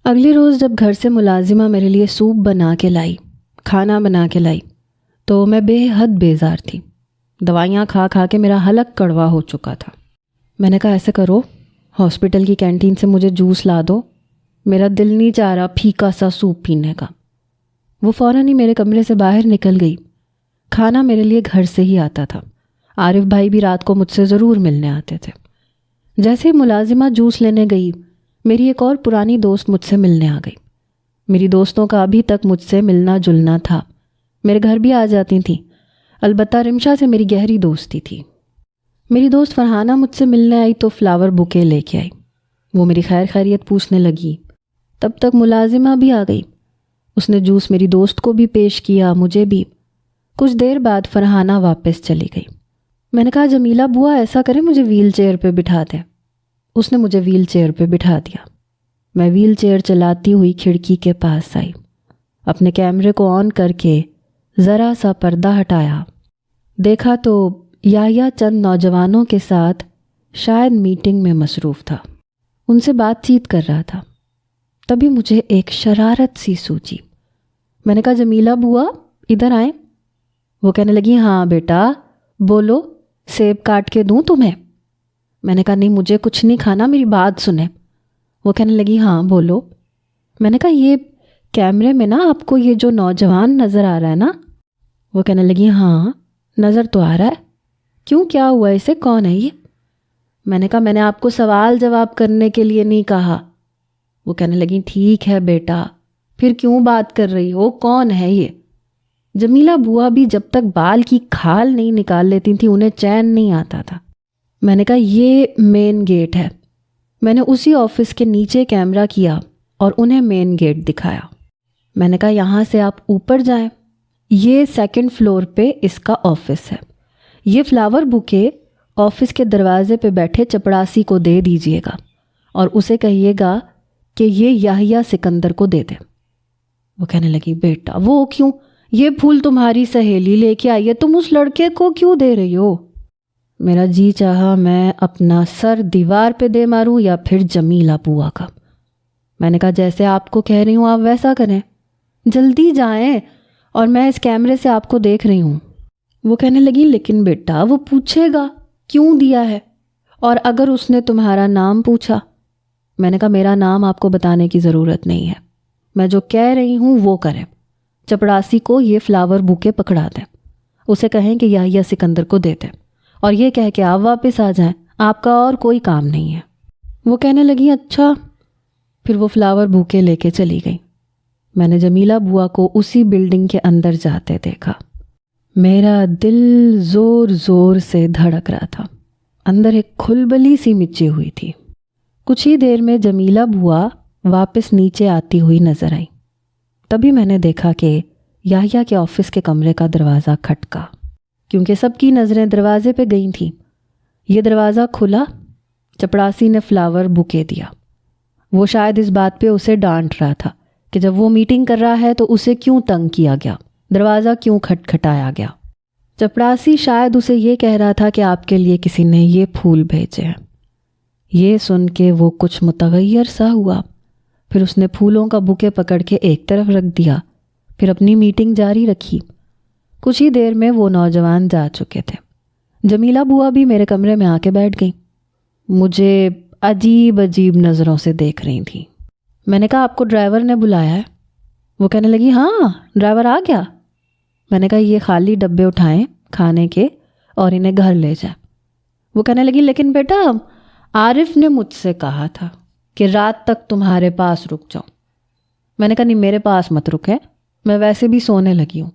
اگلے روز جب گھر سے ملازمہ میرے لیے سوپ بنا کے لائی، کھانا بنا کے لائی، تو میں بے حد بیزار تھی۔ دوائیاں کھا کھا کے میرا حلق کڑوا ہو چکا تھا۔ میں نے کہا ایسے کرو، ہاسپٹل کی کینٹین سے مجھے جوس لا دو، میرا دل نہیں چاہ رہا پھیکا سا سوپ پینے کا۔ وہ فوراً ہی میرے کمرے سے باہر نکل گئی۔ کھانا میرے لیے گھر سے ہی آتا تھا، عارف بھائی بھی رات کو مجھ سے ضرور ملنے آتے تھے۔ جیسے ہی ملازمہ جوس لینے گئی، میری ایک اور پرانی دوست مجھ سے ملنے آ گئی۔ میری دوستوں کا ابھی تک مجھ سے ملنا جلنا تھا، میرے گھر بھی آ جاتی تھیں، البتہ رمشا سے میری گہری دوستی تھی۔ میری دوست فرحانہ مجھ سے ملنے آئی تو فلاور بوکے لے کے آئی۔ وہ میری خیر خیریت پوچھنے لگی۔ تب تک ملازمہ بھی آ گئی۔ اس نے جوس میری دوست کو بھی پیش کیا، مجھے بھی۔ کچھ دیر بعد فرحانہ واپس چلی گئی۔ میں نے کہا جمیلہ بوا ایسا کرے مجھے ویل چیئر پہ بٹھا دے۔ اس نے مجھے ویل چیئر پہ بٹھا دیا۔ میں ویل چیئر چلاتی ہوئی کھڑکی کے پاس آئی، اپنے کیمرے کو آن کر کے ذرا سا پردہ ہٹایا، دیکھا تو یحییٰ چند نوجوانوں کے ساتھ شاید میٹنگ میں مصروف تھا، ان سے بات چیت کر رہا تھا۔ تبھی مجھے ایک شرارت سی سوچی۔ میں نے کہا جمیلہ بوا ادھر آئیں۔ وہ کہنے لگی ہاں بیٹا بولو، سیب کاٹ کے دوں تمہیں؟ میں نے کہا نہیں مجھے کچھ نہیں کھانا، میری بات سنیں۔ وہ کہنے لگی ہاں بولو۔ میں نے کہا یہ کیمرے میں نا آپ کو یہ جو نوجوان نظر آ رہا ہے نا؟ وہ کہنے لگی ہاں نظر تو آ رہا ہے، کیوں کیا ہوا اسے، کون ہے یہ؟ میں نے کہا میں نے آپ کو سوال جواب کرنے کے لیے نہیں کہا۔ وہ کہنے لگی ٹھیک ہے بیٹا، پھر کیوں بات کر رہی ہو، کون ہے یہ؟ جمیلہ بوا بھی جب تک بال کی کھال نہیں نکال لیتی تھی انہیں چین نہیں آتا تھا۔ میں نے کہا یہ مین گیٹ ہے۔ میں نے اسی آفس کے نیچے کیمرہ کیا اور انہیں مین گیٹ دکھایا۔ میں نے کہا یہاں سے آپ اوپر جائیں، یہ 2nd فلور پہ اس کا آفس ہے۔ یہ فلاور بوکے آفس کے دروازے پہ بیٹھے چپڑاسی کو دے دیجئے گا اور اسے کہیے گا کہ یہ یحییٰ سکندر کو دے دے۔ وہ کہنے لگی بیٹا وہ کیوں، یہ پھول تمہاری سہیلی لے کے آئی ہے، تم اس لڑکے کو کیوں دے رہی ہو؟ میرا جی چاہا میں اپنا سر دیوار پہ دے ماروں یا پھر جمیلہ بوا کا۔ میں نے کہا جیسے آپ کو کہہ رہی ہوں آپ ویسا کریں، جلدی جائیں اور میں اس کیمرے سے آپ کو دیکھ رہی ہوں۔ وہ کہنے لگی لیکن بیٹا وہ پوچھے گا کیوں دیا ہے، اور اگر اس نے تمہارا نام پوچھا؟ میں نے کہا میرا نام آپ کو بتانے کی ضرورت نہیں ہے، میں جو کہہ رہی ہوں وہ کریں۔ چپڑاسی کو یہ فلاور بوکے پکڑا دیں، اسے کہیں کہ یحییٰ سکندر کو دے دیں اور یہ کہہ کے آپ واپس آ جائیں، آپ کا اور کوئی کام نہیں ہے۔ وہ کہنے لگی اچھا۔ پھر وہ فلاور بوکے لے کے چلی گئی۔ میں نے جمیلہ بوا کو اسی بلڈنگ کے اندر جاتے دیکھا۔ میرا دل زور زور سے دھڑک رہا تھا، اندر ایک کھلبلی سی مچی ہوئی تھی۔ کچھ ہی دیر میں جمیلہ بوا واپس نیچے آتی ہوئی نظر آئی۔ تبھی میں نے دیکھا کہ یحییٰ کے آفس کے کمرے کا دروازہ کھٹکا، کیونکہ سب کی نظریں دروازے پہ گئی تھیں۔ یہ دروازہ کھلا، چپڑاسی نے فلاور بوکے دیا۔ وہ شاید اس بات پہ اسے ڈانٹ رہا تھا کہ جب وہ میٹنگ کر رہا ہے تو اسے کیوں تنگ کیا گیا، دروازہ کیوں کھٹکھٹایا گیا۔ چپڑاسی شاید اسے یہ کہہ رہا تھا کہ آپ کے لیے کسی نے یہ پھول بھیجے ہیں۔ یہ سن کے وہ کچھ متغیر سا ہوا، پھر اس نے پھولوں کا بوکے پکڑ کے ایک طرف رکھ دیا، پھر اپنی میٹنگ جاری رکھی۔ کچھ ہی دیر میں وہ نوجوان جا چکے تھے۔ جمیلہ بوا بھی میرے کمرے میں آ کے بیٹھ گئی، مجھے عجیب عجیب نظروں سے دیکھ رہی تھی۔ میں نے کہا آپ کو ڈرائیور نے بلایا ہے؟ وہ کہنے لگی ہاں ڈرائیور آ گیا۔ میں نے کہا یہ خالی ڈبے اٹھائیں کھانے کے اور انہیں گھر لے جائیں۔ وہ کہنے لگی لیکن بیٹا عارف نے مجھ سے کہا تھا کہ رات تک تمہارے پاس رک جاؤں۔ میں نے کہا نہیں میرے پاس مت رکے، میں ویسے بھی سونے لگی ہوں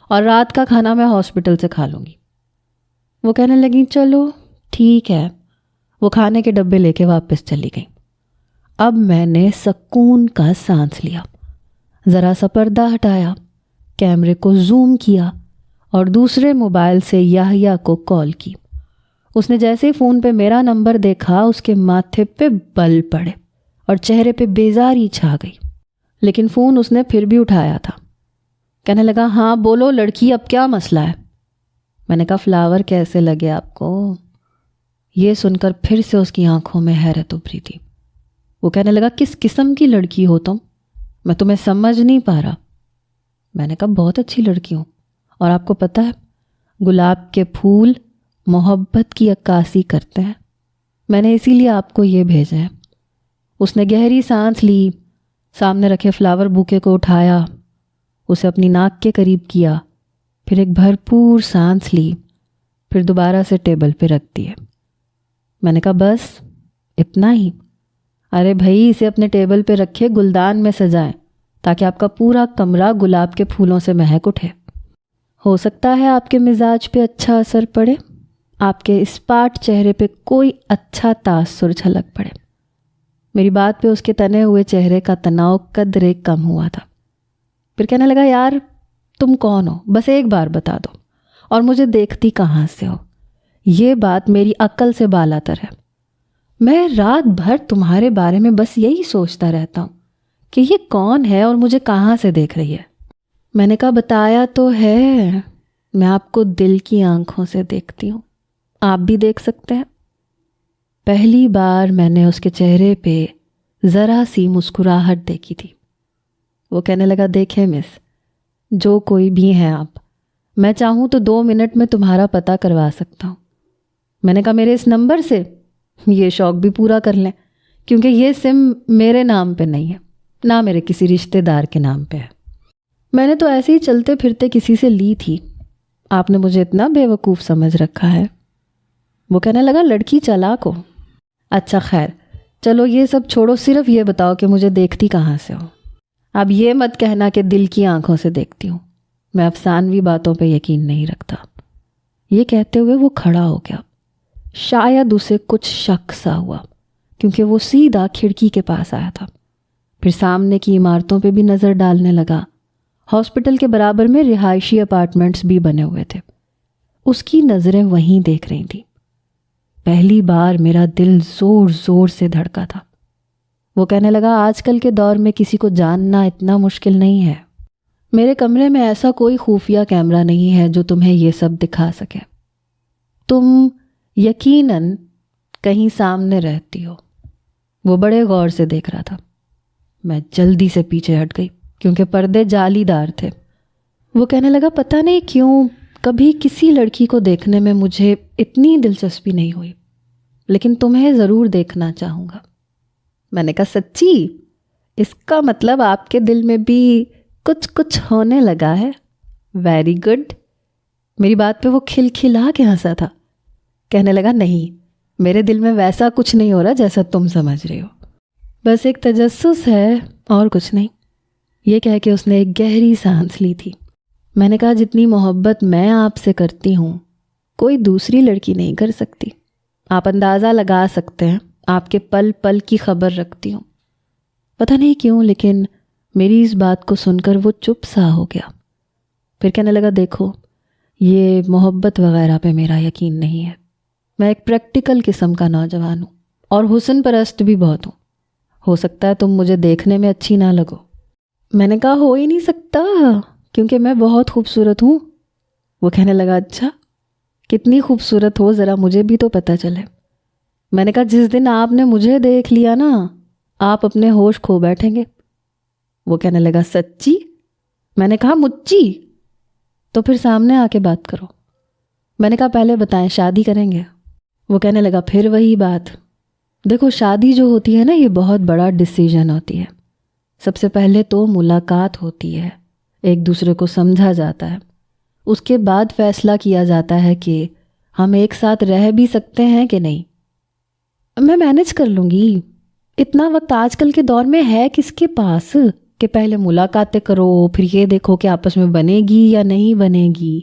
اور رات کا کھانا میں ہاسپٹل سے کھا لوں گی۔ وہ کہنے لگی چلو ٹھیک ہے۔ وہ کھانے کے ڈبے لے کے واپس چلی گئی۔ اب میں نے سکون کا سانس لیا، ذرا سا پردہ ہٹایا، کیمرے کو زوم کیا اور دوسرے موبائل سے یحییٰ کو کال کی۔ اس نے جیسے ہی فون پہ میرا نمبر دیکھا اس کے ماتھے پہ بل پڑے اور چہرے پہ بیزاری چھا گئی، لیکن فون اس نے پھر بھی اٹھایا تھا۔ کہنے لگا ہاں بولو لڑکی اب کیا مسئلہ ہے؟ میں نے کہا فلاور کیسے لگے آپ کو؟ یہ سن کر پھر سے اس کی آنکھوں میں حیرت ابھری تھی۔ وہ کہنے لگا کس قسم کی لڑکی ہو تم؟ میں تمہیں سمجھ نہیں پا رہا۔ میں نے کہا بہت اچھی لڑکی ہوں، اور آپ کو پتہ ہے گلاب کے پھول محبت کی عکاسی کرتے ہیں، میں نے اسی لیے آپ کو یہ بھیجا ہے۔ اس نے گہری سانس لی، سامنے رکھے فلاور بوکے کو اٹھایا، اسے اپنی ناک کے قریب کیا، پھر ایک بھرپور سانس لی، پھر دوبارہ سے ٹیبل پہ رکھ دیے۔ میں نے کہا بس اتنا ہی؟ ارے بھائی اسے اپنے ٹیبل پہ رکھے گلدان میں سجائیں تاکہ آپ کا پورا کمرہ گلاب کے پھولوں سے مہک اٹھے۔ ہو سکتا ہے آپ کے مزاج پہ اچھا اثر پڑے، آپ کے اسپاٹ چہرے پہ کوئی اچھا تاثر جھلک پڑے۔ میری بات پہ اس کے تنے ہوئے چہرے کا تناؤ قدرے کم ہوا تھا۔ پھر کہنے لگا یار تم کون ہو؟ بس ایک بار بتا دو، اور مجھے دیکھتی کہاں سے ہو؟ یہ بات میری عقل سے بالاتر ہے۔ میں رات بھر تمہارے بارے میں بس یہی سوچتا رہتا ہوں کہ یہ کون ہے اور مجھے کہاں سے دیکھ رہی ہے۔ میں نے کہا بتایا تو ہے، میں آپ کو دل کی آنکھوں سے دیکھتی ہوں، آپ بھی دیکھ سکتے ہیں۔ پہلی بار میں نے اس کے چہرے پہ ذرا سی مسکراہٹ دیکھی تھی۔ وہ کہنے لگا دیکھیں مس، جو کوئی بھی ہیں آپ، میں چاہوں تو 2 منٹ میں تمہارا پتہ کروا سکتا ہوں۔ میں نے کہا میرے اس نمبر سے؟ یہ شوق بھی پورا کر لیں، کیونکہ یہ سم میرے نام پہ نہیں ہے، نہ میرے کسی رشتہ دار کے نام پہ ہے۔ میں نے تو ایسے ہی چلتے پھرتے کسی سے لی تھی، آپ نے مجھے اتنا بے وقوف سمجھ رکھا ہے۔ وہ کہنے لگا لڑکی چالاک ہو۔ اچھا خیر چلو یہ سب چھوڑو، صرف یہ بتاؤ کہ مجھے دیکھتی کہاں سے ہو؟ اب یہ مت کہنا کہ دل کی آنکھوں سے دیکھتی ہوں، میں افسانوی باتوں پہ یقین نہیں رکھتا۔ یہ کہتے ہوئے وہ کھڑا ہو گیا۔ شاید اسے کچھ شک سا ہوا کیونکہ وہ سیدھا کھڑکی کے پاس آیا تھا، پھر سامنے کی عمارتوں پہ بھی نظر ڈالنے لگا۔ ہاسپٹل کے برابر میں رہائشی اپارٹمنٹس بھی بنے ہوئے تھے، اس کی نظریں وہیں دیکھ رہی تھیں۔ پہلی بار میرا دل زور زور سے دھڑکا تھا۔ وہ کہنے لگا آج کل کے دور میں کسی کو جاننا اتنا مشکل نہیں ہے، میرے کمرے میں ایسا کوئی خفیہ کیمرہ نہیں ہے جو تمہیں یہ سب دکھا سکے، تم یقیناً کہیں سامنے رہتی ہو۔ وہ بڑے غور سے دیکھ رہا تھا۔ میں جلدی سے پیچھے ہٹ گئی کیونکہ پردے جالی دار تھے۔ وہ کہنے لگا پتہ نہیں کیوں کبھی کسی لڑکی کو دیکھنے میں مجھے اتنی دلچسپی نہیں ہوئی، لیکن تمہیں ضرور دیکھنا چاہوں گا۔ میں نے کہا سچی؟ اس کا مطلب آپ کے دل میں بھی کچھ ہونے لگا ہے۔ Very good. میری بات پہ وہ کھلکھلا کے ہنسا تھا۔ کہنے لگا نہیں، میرے دل میں ویسا کچھ نہیں ہو رہا جیسا تم سمجھ رہے ہو، بس ایک تجسس ہے اور کچھ نہیں۔ یہ کہہ کے اس نے ایک گہری سانس لی تھی۔ میں نے کہا جتنی محبت میں آپ سے کرتی ہوں کوئی دوسری لڑکی نہیں کر سکتی۔ آپ اندازہ لگا سکتے ہیں، آپ کے پل پل کی خبر رکھتی ہوں۔ پتہ نہیں کیوں لیکن میری اس بات کو سن کر وہ چپ سا ہو گیا۔ پھر کہنے لگا دیکھو یہ محبت وغیرہ پہ میرا یقین نہیں ہے، میں ایک پریکٹیکل قسم کا نوجوان ہوں اور حسن پرست بھی بہت ہوں۔ ہو سکتا ہے تم مجھے دیکھنے میں اچھی نہ لگو۔ میں نے کہا ہو ہی نہیں سکتا کیونکہ میں بہت خوبصورت ہوں۔ وہ کہنے لگا اچھا کتنی خوبصورت ہو ذرا مجھے بھی تو پتہ چلے۔ میں نے کہا جس دن آپ نے مجھے دیکھ لیا نا آپ اپنے ہوش کھو بیٹھیں گے۔ وہ کہنے لگا سچی؟ میں نے کہا مچی؟ تو پھر سامنے آ کے بات کرو۔ میں نے کہا پہلے بتائیں شادی کریں گے؟ وہ کہنے لگا پھر وہی بات۔ دیکھو شادی جو ہوتی ہے نا یہ بہت بڑا ڈیسیژن ہوتی ہے۔ سب سے پہلے تو ملاقات ہوتی ہے، ایک دوسرے کو سمجھا جاتا ہے، اس کے بعد فیصلہ کیا جاتا ہے کہ ہم ایک ساتھ رہ بھی سکتے ہیں کہ نہیں۔ میں مینج کر لوں گی، اتنا وقت آج کل کے دور میں ہے کس کے پاس کہ پہلے ملاقاتیں کرو پھر یہ دیکھو کہ آپس میں بنے گی یا نہیں بنے گی۔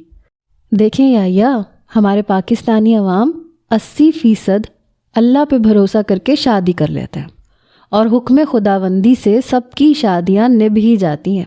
دیکھیں یا ہمارے پاکستانی عوام 80% اللہ پہ بھروسہ کر کے شادی کر لیتے ہیں اور حکم خداوندی سے سب کی شادیاں نبھ ہی جاتی ہیں۔